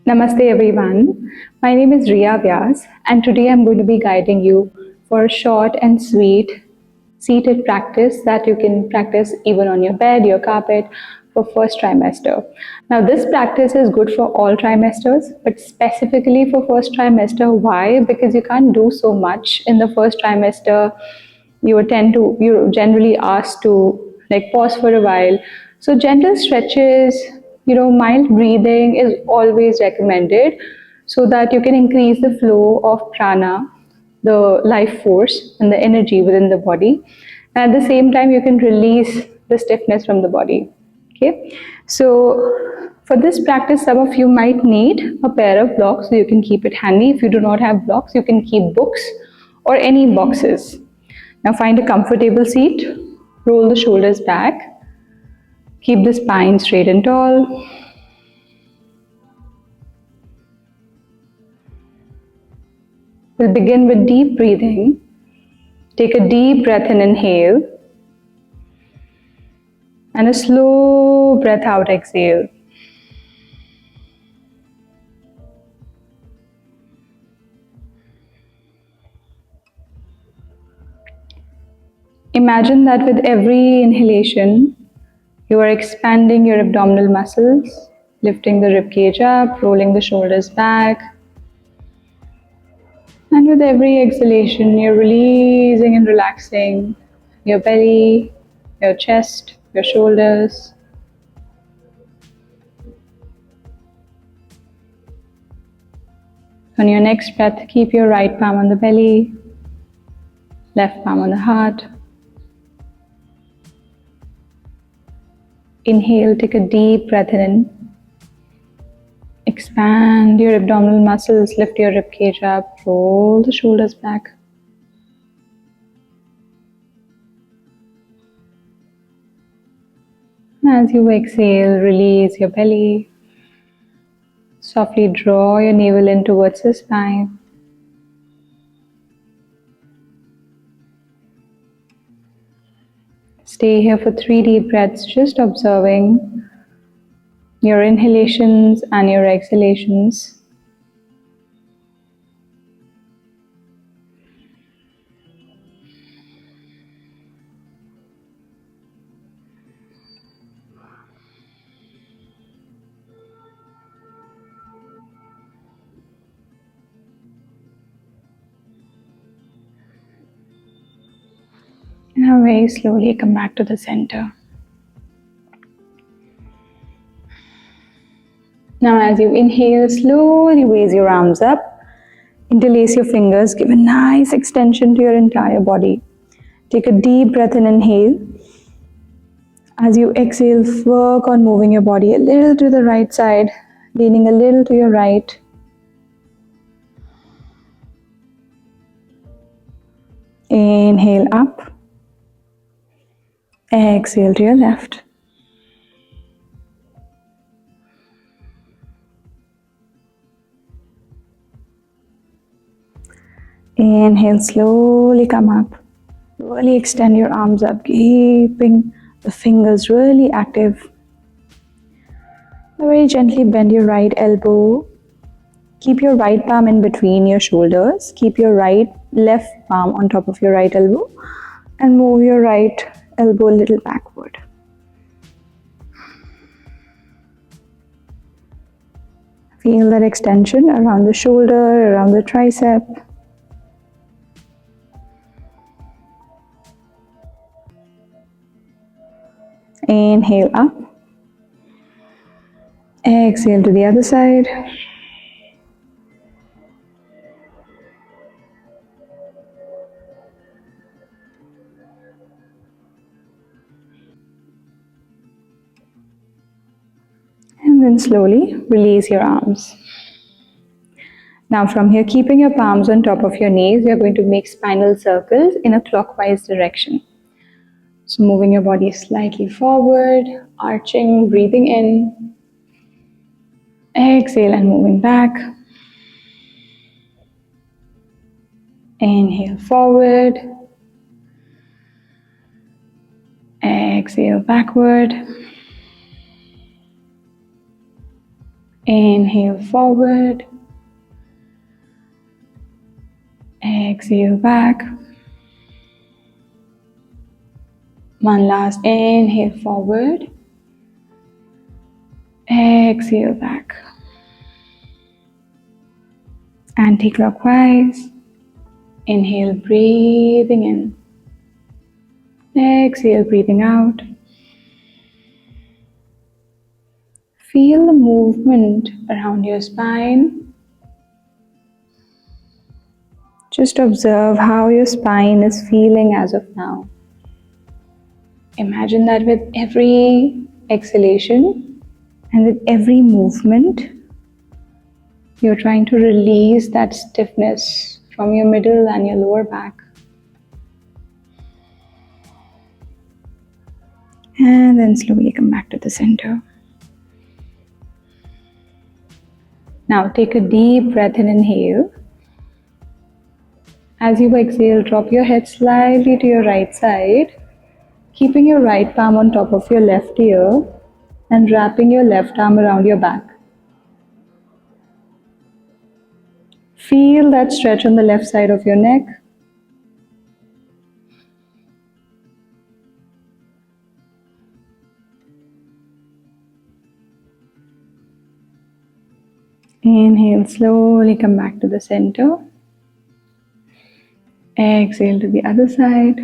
Namaste everyone. My name is Riya Vyas and today I'm going to be guiding you for a short and sweet seated practice that you can practice even on your bed, your carpet for first trimester. Now this practice is good for all trimesters but specifically for first trimester. Why? Because you can't do so much in the first trimester. You're generally asked to pause for a while, so gentle stretches, mild breathing is always recommended so that you can increase the flow of prana, the life force and the energy within the body, and at the same time you can release the stiffness from the body. Okay, so for this practice some of you might need a pair of blocks, so you can keep it handy. If you do not have blocks, you can keep books or any boxes. Now find a comfortable seat, roll the shoulders back, keep the spine straight and tall. We'll begin with deep breathing. Take a deep breath in, inhale, and a slow breath out, exhale. Imagine that with every inhalation, you are expanding your abdominal muscles, lifting the ribcage up, rolling the shoulders back. And with every exhalation, you're releasing and relaxing your belly, your chest, your shoulders. On your next breath, keep your right palm on the belly, left palm on the heart. Inhale, take a deep breath in. Expand your abdominal muscles, lift your ribcage up, roll the shoulders back. As you exhale, release your belly. Softly draw your navel in towards the spine. Stay here for 3 deep breaths, just observing your inhalations and your exhalations. Now very slowly come back to the center. Now as you inhale, slowly raise your arms up. Interlace your fingers, give a nice extension to your entire body. Take a deep breath in, inhale. As you exhale, work on moving your body a little to the right side, leaning a little to your right. Inhale up. Exhale to your left. Inhale, slowly come up. Really extend your arms up, keeping the fingers really active. Very gently bend your right elbow. Keep your right palm in between your shoulders. Keep your left palm on top of your right elbow and move your right elbow a little backward. Feel that extension around the shoulder, around the tricep. Inhale up. Exhale to the other side. And then slowly release your arms. Now from here, keeping your palms on top of your knees, you're going to make spinal circles in a clockwise direction. So moving your body slightly forward, arching, breathing in. Exhale and moving back. Inhale forward. Exhale backward. Inhale forward. Exhale back. One last inhale forward. Exhale back. Anti-clockwise. Inhale, breathing in. Exhale, breathing out. Feel the movement around your spine. Just observe how your spine is feeling as of now. Imagine that with every exhalation and with every movement, you're trying to release that stiffness from your middle and your lower back. And then slowly come back to the center. Now take a deep breath and inhale. As you exhale, drop your head slightly to your right side, keeping your right palm on top of your left ear and wrapping your left arm around your back. Feel that stretch on the left side of your neck. Inhale, slowly come back to the center. Exhale to the other side.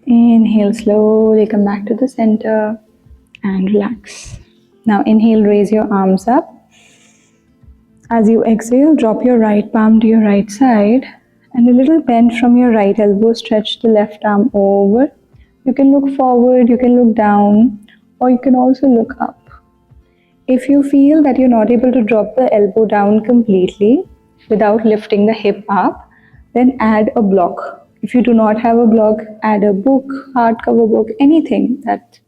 Inhale, slowly come back to the center and relax. Now inhale, raise your arms up. As you exhale, drop your right palm to your right side and a little bend from your right elbow, stretch the left arm over. You can look forward, you can look down, or you can also look up. If you feel that you're not able to drop the elbow down completely without lifting the hip up, then add a block. If you do not have a block, add a book, hardcover book, anything that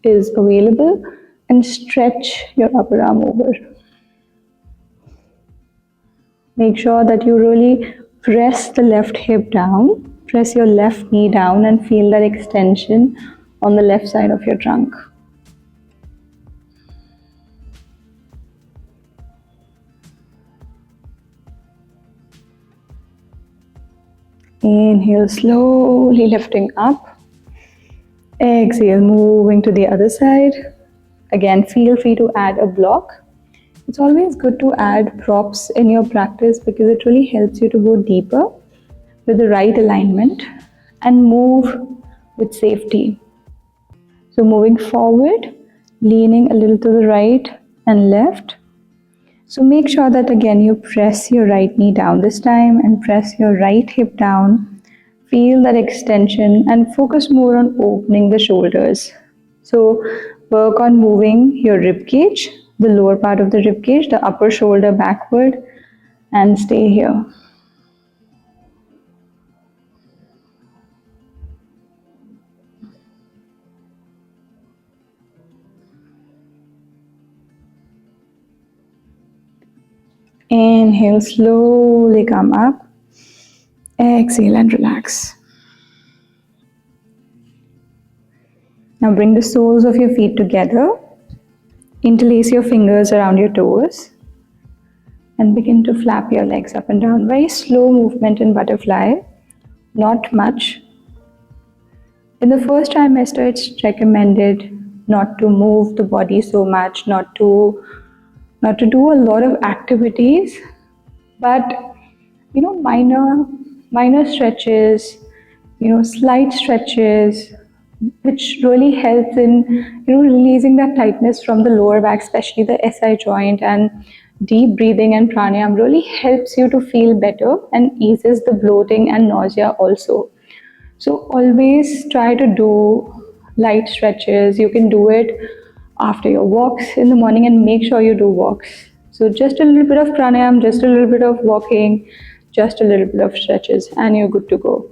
is available, and stretch your upper arm over. Make sure that you really press the left hip down, press your left knee down and feel that extension on the left side of your trunk. Inhale, slowly lifting up. Exhale, moving to the other side. Again, feel free to add a block. It's always good to add props in your practice because it really helps you to go deeper with the right alignment and move with safety. So moving forward, leaning a little to the right and left. So make sure that again you press your right knee down this time and press your right hip down. Feel that extension and focus more on opening the shoulders. So work on moving your rib cage, the lower part of the rib cage, the upper shoulder backward, and stay here. Inhale, slowly come up. Exhale and relax. Now bring the soles of your feet together. Interlace your fingers around your toes and begin to flap your legs up and down. Very slow movement in butterfly, not much. In the first trimester, it's recommended not to move the body so much, not to do a lot of activities, but minor stretches, slight stretches, which really helps in releasing that tightness from the lower back, especially the SI joint, and deep breathing and pranayama really helps you to feel better and eases the bloating and nausea also. So always try to do light stretches. You can do it after your walks in the morning and make sure you do walks. So just a little bit of pranayama, just a little bit of walking, just a little bit of stretches and you're good to go.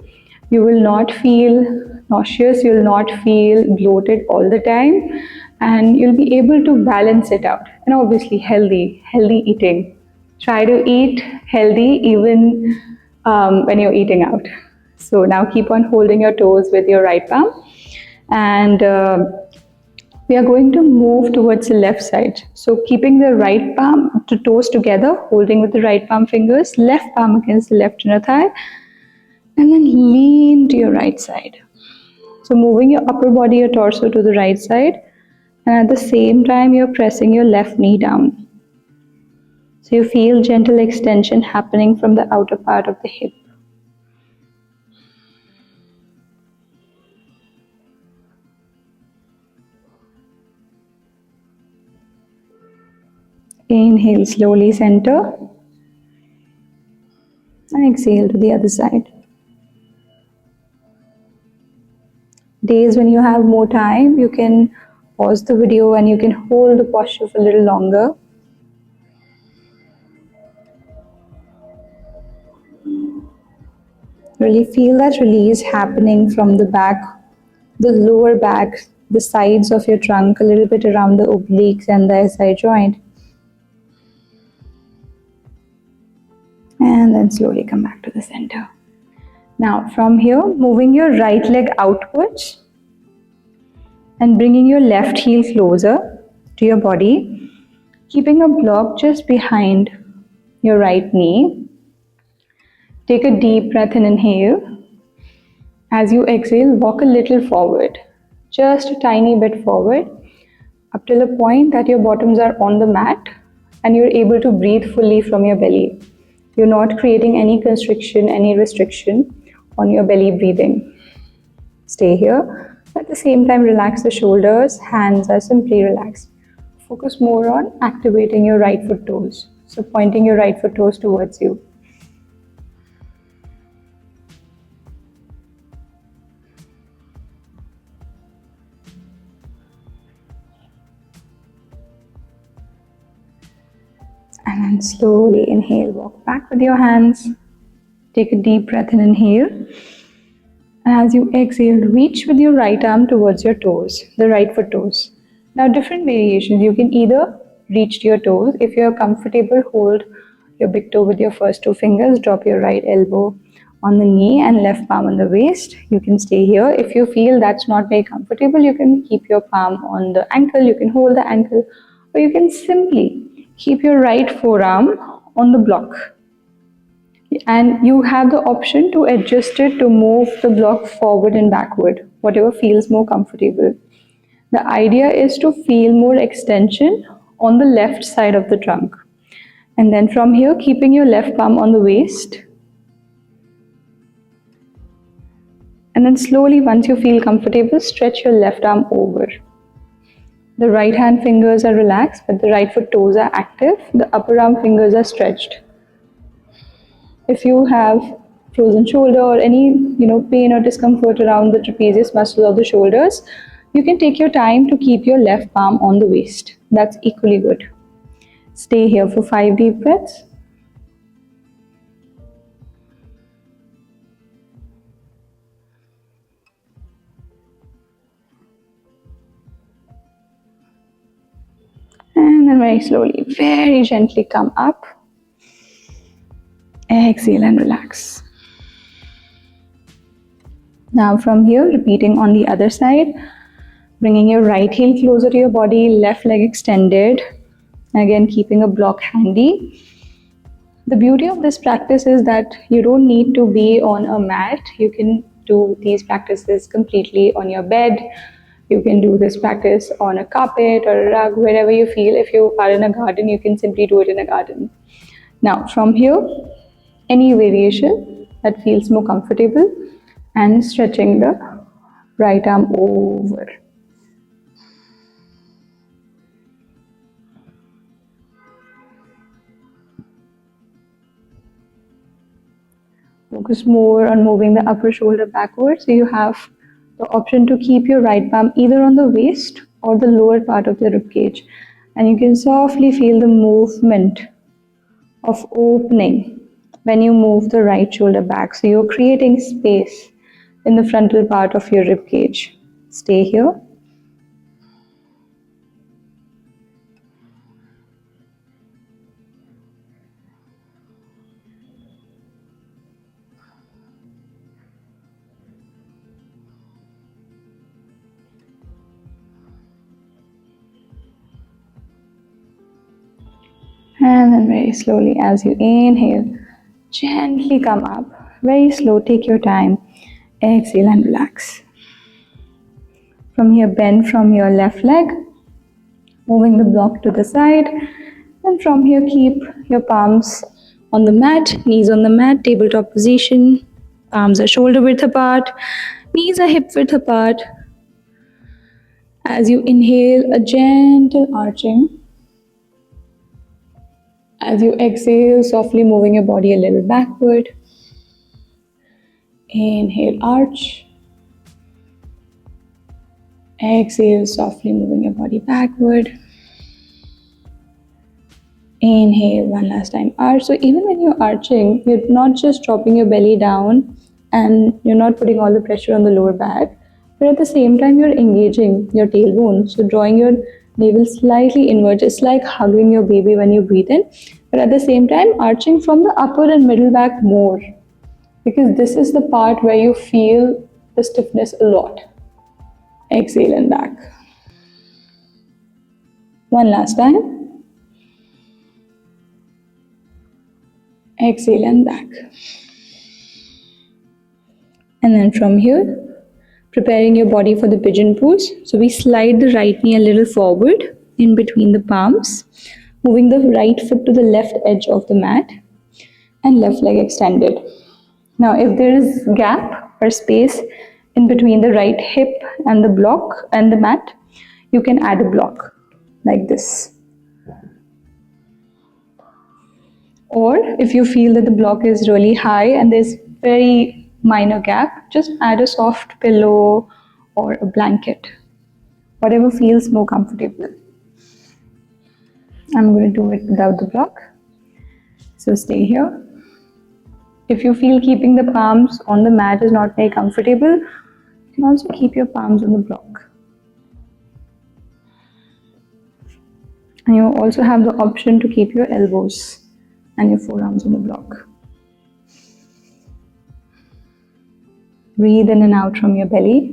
You will not feel nauseous, you'll not feel bloated all the time, and you'll be able to balance it out. And obviously, healthy eating. Try to eat healthy even when you're eating out. So now keep on holding your toes with your right palm, and we are going to move towards the left side. So keeping the right palm to toes together, holding with the right palm fingers, left palm against the left inner thigh, and then lean to your right side. So moving your upper body, your torso to the right side, and at the same time you're pressing your left knee down. So you feel gentle extension happening from the outer part of the hip. Inhale, slowly center, and exhale to the other side. Days when you have more time, you can pause the video and you can hold the posture for a little longer. Really feel that release happening from the back, the lower back, the sides of your trunk, a little bit around the obliques and the SI joint. And then slowly come back to the center. Now from here, moving your right leg outwards and bringing your left heel closer to your body, keeping a block just behind your right knee. Take a deep breath and inhale. As you exhale, walk a little forward, just a tiny bit forward, up till the point that your bottoms are on the mat and you're able to breathe fully from your belly. You're not creating any constriction, any restriction on your belly breathing. Stay here. At the same time, relax the shoulders, hands are simply relaxed. Focus more on activating your right foot toes. So pointing your right foot toes towards you. And then slowly inhale, walk back with your hands. Take a deep breath and inhale. And as you exhale, reach with your right arm towards your toes, the right foot toes. Now different variations, you can either reach to your toes. If you're comfortable, hold your big toe with your first two fingers, drop your right elbow on the knee and left palm on the waist. You can stay here. If you feel that's not very comfortable, you can keep your palm on the ankle, you can hold the ankle, or you can simply keep your right forearm on the block. And you have the option to adjust it to move the block forward and backward, whatever feels more comfortable. The idea is to feel more extension on the left side of the trunk. And then from here, keeping your left palm on the waist. And then slowly, once you feel comfortable, stretch your left arm over. The right hand fingers are relaxed, but the right foot toes are active. The upper arm fingers are stretched. If you have frozen shoulder or any pain or discomfort around the trapezius muscle of the shoulders, you can take your time to keep your left palm on the waist. That's equally good. Stay here for 5 deep breaths. And then very slowly, very gently come up. Exhale and relax. Now from here, repeating on the other side, bringing your right heel closer to your body, left leg extended. Again, keeping a block handy. The beauty of this practice is that you don't need to be on a mat. You can do these practices completely on your bed. You can do this practice on a carpet or a rug, wherever you feel. If you are in a garden, you can simply do it in a garden. Now, from here, any variation that feels more comfortable, and stretching the right arm over. Focus more on moving the upper shoulder backwards. So you have the option to keep your right palm either on the waist or the lower part of the ribcage. And you can softly feel the movement of opening when you move the right shoulder back. So you're creating space. in the frontal part of your rib cage. Stay here. And then very slowly, as you inhale, gently come up. Very slow, take your time. Exhale and relax. From here, bend from your left leg, moving the block to the side. And from here, keep your palms on the mat, knees on the mat, tabletop position. Palms are shoulder width apart, knees are hip width apart. As you inhale, a gentle arching. As you exhale, softly moving your body a little backward. Inhale, arch. Exhale, softly moving your body backward. Inhale, one last time, arch. So even when you're arching, you're not just dropping your belly down and you're not putting all the pressure on the lower back, but at the same time, you're engaging your tailbone. So drawing your navel slightly inward, just like hugging your baby when you breathe in, but at the same time, arching from the upper and middle back more, because this is the part where you feel the stiffness a lot. Exhale and back. One last time. Exhale and back. And then from here, preparing your body for the pigeon pose. So we slide the right knee a little forward in between the palms, moving the right foot to the left edge of the mat and left leg extended. Now if there is gap or space in between the right hip and the block and the mat, you can add a block like this. Or if you feel that the block is really high and there's very minor gap, just add a soft pillow or a blanket, whatever feels more comfortable. I'm going to do it without the block. So stay here. If you feel keeping the palms on the mat is not very comfortable, you can also keep your palms on the block. And you also have the option to keep your elbows and your forearms on the block. Breathe in and out from your belly.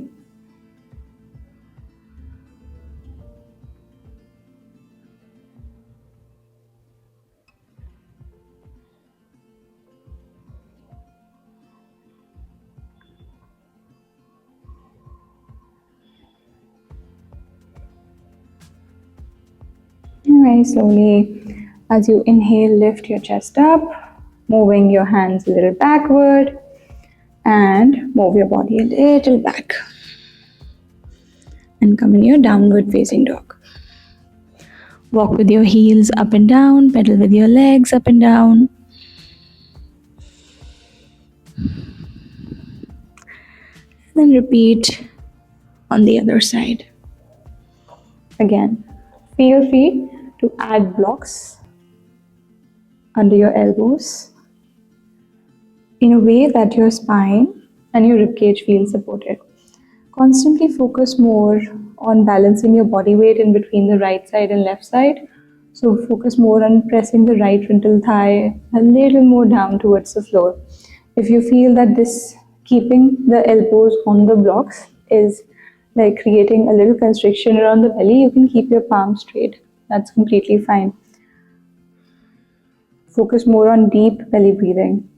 And very slowly, as you inhale, lift your chest up, moving your hands a little backward and move your body a little back. And come in your downward facing dog. Walk with your heels up and down, pedal with your legs up and down. Then repeat on the other side. Again, feel free to add blocks under your elbows in a way that your spine and your ribcage feel supported. Constantly focus more on balancing your body weight in between the right side and left side. So focus more on pressing the right frontal thigh a little more down towards the floor. If you feel that this keeping the elbows on the blocks is like creating a little constriction around the belly, you can keep your palms straight. That's completely fine. Focus more on deep belly breathing.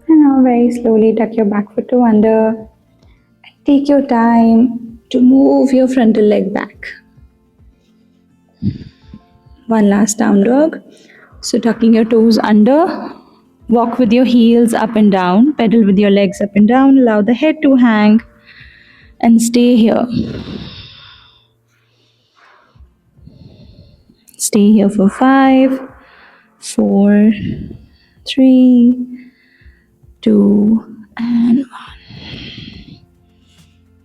And now very slowly tuck your back foot to under and take your time to move your frontal leg back. One last down dog. So tucking your toes under, walk with your heels up and down, pedal with your legs up and down, allow the head to hang and stay here. Stay here for 5, 4, 3, 2, and 1.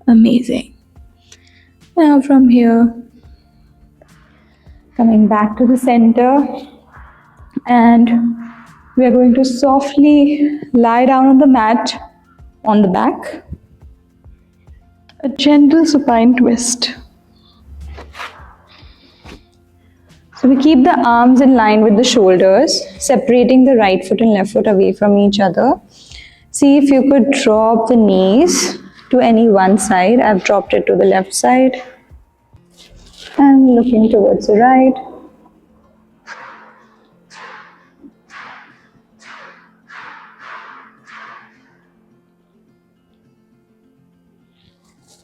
Amazing. Now from here, coming back to the center, and we are going to softly lie down on the mat on the back. A gentle supine twist. So we keep the arms in line with the shoulders, separating the right foot and left foot away from each other. See if you could drop the knees to any one side. I've dropped it to the left side. And looking towards the right.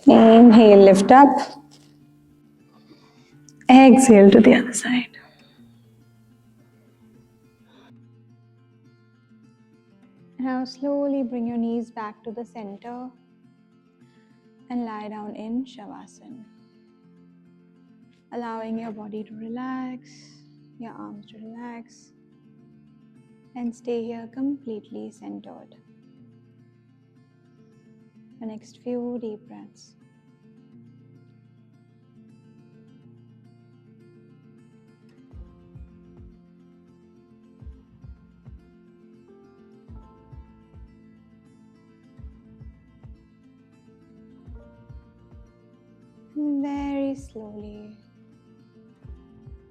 Inhale, lift up. Exhale to the other side. Now slowly bring your knees back to the center and lie down in Shavasana. Allowing your body to relax, your arms to relax, and stay here completely centered. The next few deep breaths. And very slowly,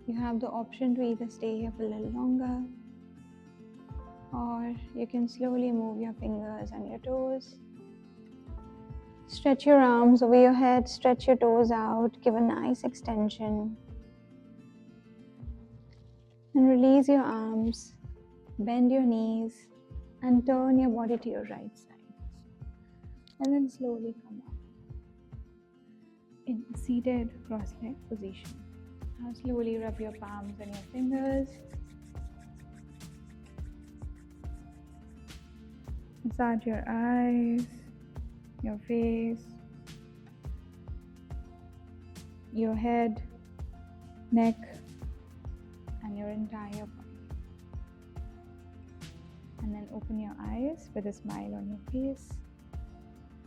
you have the option to either stay here for a little longer, or you can slowly move your fingers and your toes. Stretch your arms over your head, stretch your toes out, give a nice extension. And release your arms, bend your knees, and turn your body to your right side. And then slowly come up in a seated cross-leg position. Now slowly rub your palms and your fingers. Massage your eyes, your face, your head, neck, and your entire body. And then open your eyes with a smile on your face.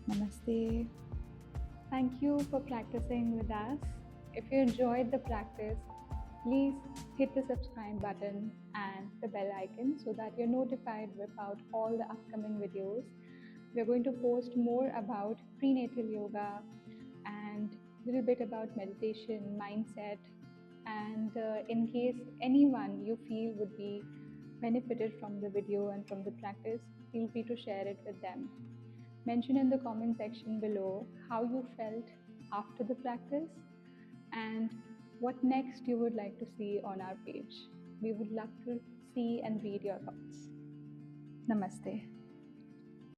Namaste. Thank you for practicing with us. If you enjoyed the practice, please hit the subscribe button and the bell icon so that you're notified about all the upcoming videos. We're going to post more about prenatal yoga and a little bit about meditation, mindset, and in case anyone you feel would be benefited from the video and from the practice, feel free to share it with them. Mention in the comment section below how you felt after the practice and what next you would like to see on our page. We would love to see and read your thoughts. Namaste.